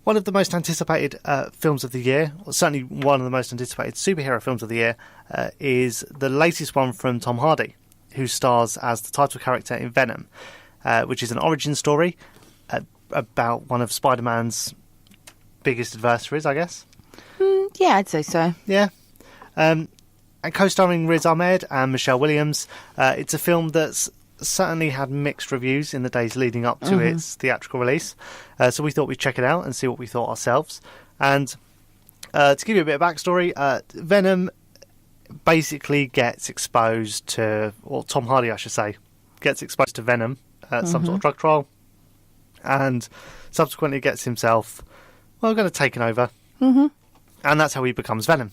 one of the most anticipated films of the year, or certainly one of the most anticipated superhero films of the year, is the latest one from Tom Hardy, who stars as the title character in Venom, which is an origin story about one of Spider-Man's biggest adversaries, I guess. Yeah, I'd say so. Yeah. And co-starring Riz Ahmed and Michelle Williams. It's a film that's certainly had mixed reviews in the days leading up to its theatrical release. So we thought we'd check it out and see what we thought ourselves. And to give you a bit of backstory, Venom basically gets exposed to, or Tom Hardy, I should say, gets exposed to Venom at some sort of drug trial, and subsequently gets himself, well, kind of taken over. And that's how he becomes Venom.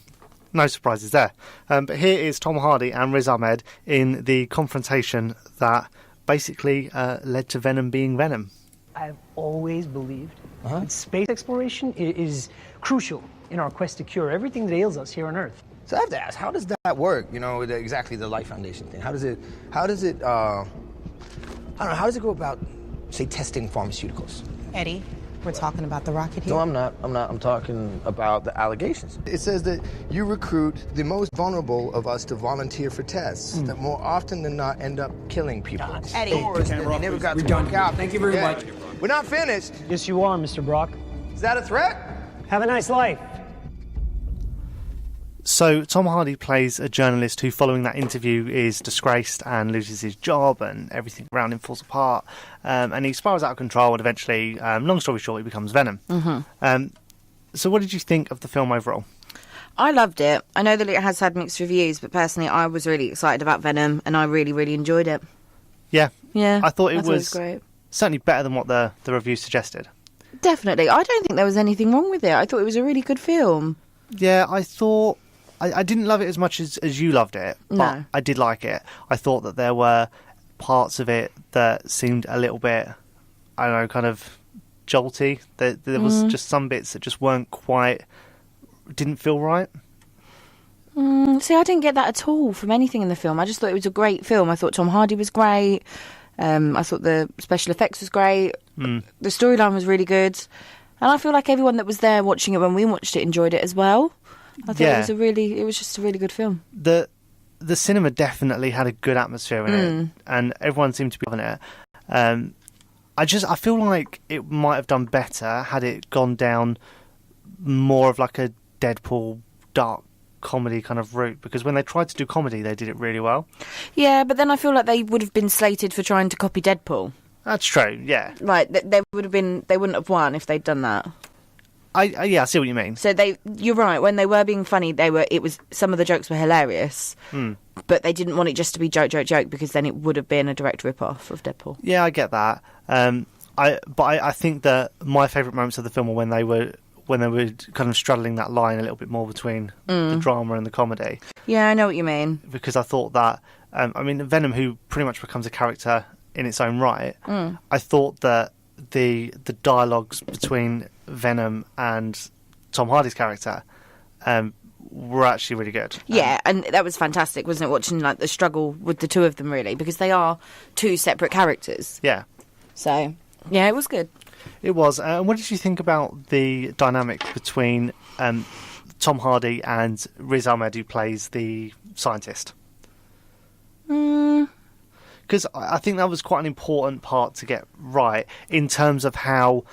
No surprises there. But here is Tom Hardy and Riz Ahmed in the confrontation that basically led to Venom being Venom. I've always believed that space exploration is crucial in our quest to cure everything that ails us here on Earth. So I have to ask, how does that work? You know, exactly the Life Foundation thing. How does it, I don't know, how does it go about, say, testing pharmaceuticals? Eddie, we're talking about the rocket here. No, I'm not. I'm talking about the allegations. It says that you recruit the most vulnerable of us to volunteer for tests that more often than not end up killing people. Eddie. They never got to work out. Thank you very much. We're not finished. Yes, you are, Mr. Brock. Is that a threat? Have a nice life. So Tom Hardy plays a journalist who, following that interview, is disgraced and loses his job, and everything around him falls apart, and he spirals out of control, and eventually, long story short, he becomes Venom. So what did you think of the film overall? I loved it. I know that it has had mixed reviews, but personally I was really excited about Venom, and I really, really enjoyed it. Yeah. Yeah, I thought it was great. certainly better than what the review suggested. Definitely. I don't think there was anything wrong with it. I thought it was a really good film. Yeah, I thought... I didn't love it as much as you loved it, but No. I did like it. I thought that there were parts of it that seemed a little bit, I don't know, kind of jolty. There was just some bits that just weren't quite, didn't feel right. See, I didn't get that at all from anything in the film. I just thought it was a great film. I thought Tom Hardy was great. I thought the special effects was great. The storyline was really good. And I feel like everyone that was there watching it when we watched it enjoyed it as well. I thought it was just a really good film. The cinema definitely had a good atmosphere in it, and everyone seemed to be loving it. I feel like it might have done better had it gone down more of like a Deadpool dark comedy kind of route, because when they tried to do comedy, they did it really well. Yeah, but then I feel like they would have been slated for trying to copy Deadpool. That's true. Yeah. Like they wouldn't have won if they'd done that. I see what you mean. So you're right. When they were being funny, some of the jokes were hilarious, but they didn't want it just to be joke, because then it would have been a direct rip-off of Deadpool. Yeah, I get that. I think that my favourite moments of the film were when they were kind of straddling that line a little bit more between the drama and the comedy. Yeah, I know what you mean. Because I thought that, Venom, who pretty much becomes a character in its own right, I thought that the dialogues between Venom and Tom Hardy's character were actually really good. Yeah, and that was fantastic, wasn't it? Watching like the struggle with the two of them, really, because they are two separate characters. Yeah. So, yeah, it was good. It was. And what did you think about the dynamic between Tom Hardy and Riz Ahmed, who plays the scientist? Because I think that was quite an important part to get right in terms of how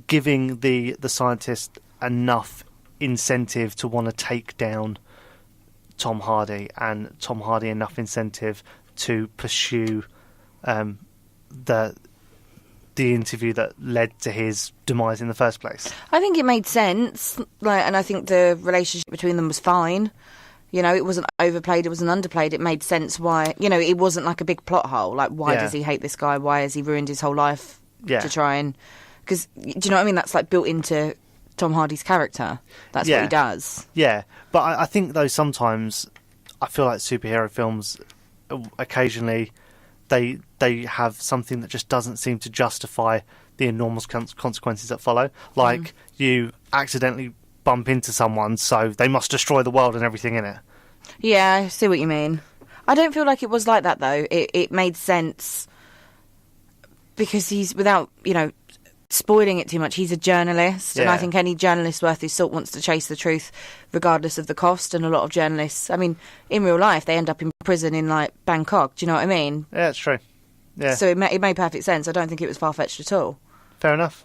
giving the scientist enough incentive to want to take down Tom Hardy, and Tom Hardy enough incentive to pursue the interview that led to his demise in the first place. I think it made sense, and I think the relationship between them was fine. You know, it wasn't overplayed, it wasn't underplayed. It made sense why, it wasn't like a big plot hole. Like, why does he hate this guy? Why has he ruined his whole life to try and... Because, do you know what I mean? That's, like, built into Tom Hardy's character. That's what he does. Yeah, but I think, though, sometimes I feel like superhero films, occasionally, they have something that just doesn't seem to justify the enormous consequences that follow. Like, you accidentally bump into someone, so they must destroy the world and everything in it. Yeah, I see what you mean. I don't feel like it was like that, though. It made sense because he's, without, spoiling it too much. He's a journalist, and Yeah. I think any journalist worth his salt wants to chase the truth regardless of the cost. And a lot of journalists, I mean, in real life, they end up in prison in, like, Bangkok. Do you know what I mean? Yeah, it's true. Yeah, So it made perfect sense. I don't think it was far-fetched at all. fair enough.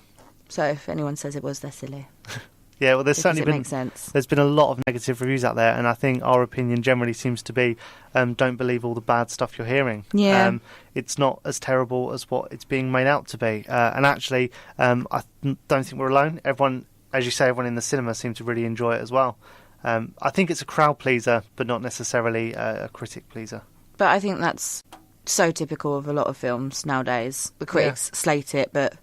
So if anyone says it was, they're silly. Yeah, well, there's Because certainly it been makes sense. there's been a lot of negative reviews out there, and I think our opinion generally seems to be don't believe all the bad stuff you're hearing. Yeah. It's not as terrible as what it's being made out to be. And actually, I don't think we're alone. Everyone, as you say, everyone in the cinema seemed to really enjoy it as well. I think it's a crowd pleaser, but not necessarily a critic pleaser. But I think that's so typical of a lot of films nowadays. The critics slate it, but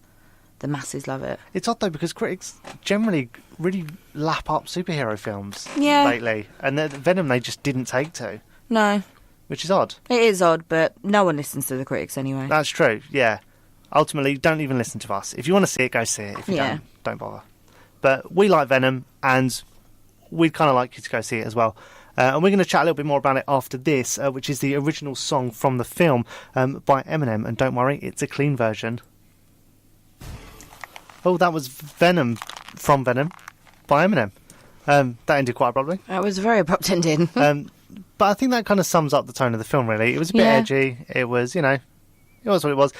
the masses love it. It's odd though, because critics generally really lap up superhero films Yeah. lately, and Venom they just didn't take to, No, which is odd. it is odd, but no one listens to the critics anyway. That's true, yeah. Ultimately, don't even listen to us. If you want to see it, go see it. If you Yeah. don't bother. But we like Venom, and we'd kind of like you to go see it as well. And we're going to chat a little bit more about it after this, which is the original song from the film by Eminem. And don't worry, it's a clean version. Oh, that was Venom from Venom by Eminem. That ended quite abruptly. That was a very abrupt ending. But I think that kind of sums up the tone of the film, really. It was a bit edgy. It was, you know, it was what it was.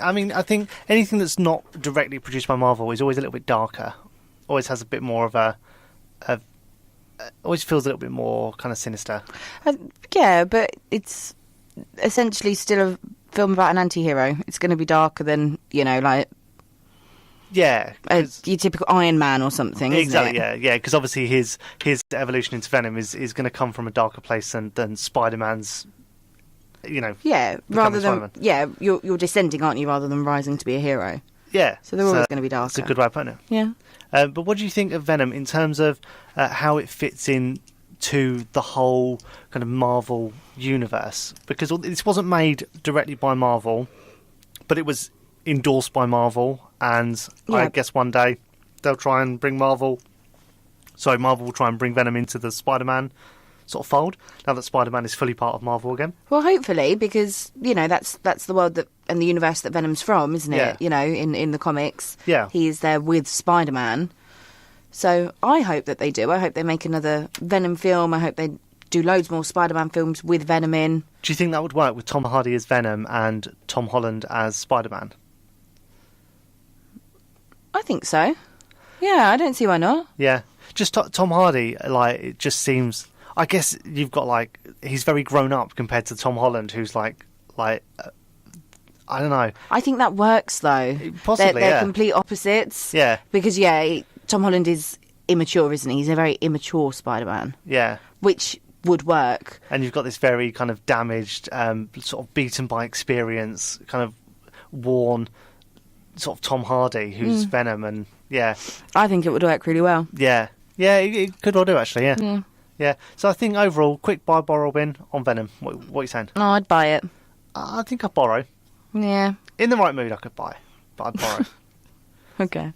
I mean, I think anything that's not directly produced by Marvel is always a little bit darker. Always has a bit more of a always feels a little bit more kind of sinister. Yeah, but it's essentially still a film about an anti-hero. It's going to be darker than, you know, like Yeah. your typical Iron Man or something, isn't Exactly, it? yeah, because obviously his evolution into Venom is going to come from a darker place than Spider-Man's, you know. Yeah, rather than Spider-Man. yeah, you're descending, aren't you, rather than rising to be a hero. Yeah. So they're always going to be darker. That's a good way of putting it. Yeah. But what do you think of Venom in terms of how it fits in to the whole kind of Marvel universe? Because this wasn't made directly by Marvel, but it was endorsed by Marvel, and I Yeah. guess one day they'll try and bring Marvel will try and bring Venom into the Spider-Man sort of fold, now that Spider-Man is fully part of Marvel again. Well, hopefully, because, you know, that's the world that and the universe that Venom's from, isn't it? Yeah. You know, in the comics. Yeah. He is there with Spider-Man. So I hope that they do. I hope they make another Venom film. I hope they do loads more Spider-Man films with Venom in. Do you think that would work with Tom Hardy as Venom and Tom Holland as Spider-Man? I think so. Yeah, I don't see why not. Yeah, just Tom Hardy, like, it just seems. I guess you've got, like, he's very grown up compared to Tom Holland, who's like, I don't know. I think that works, though. Possibly, they're yeah. complete opposites. Yeah, Because, Tom Holland is immature, isn't he? He's a very immature Spider-Man, yeah. which would work. And you've got this very kind of damaged, sort of beaten by experience, kind of worn, sort of Tom Hardy, who's Venom, and yeah, I think it would work really well. yeah, it could all do actually, yeah. Yeah. So I think overall, quick buy, borrow, win on Venom. What are you saying? Oh, I'd buy it. I think I'd borrow. Yeah. In the right mood, I could buy, but I'd borrow. Okay.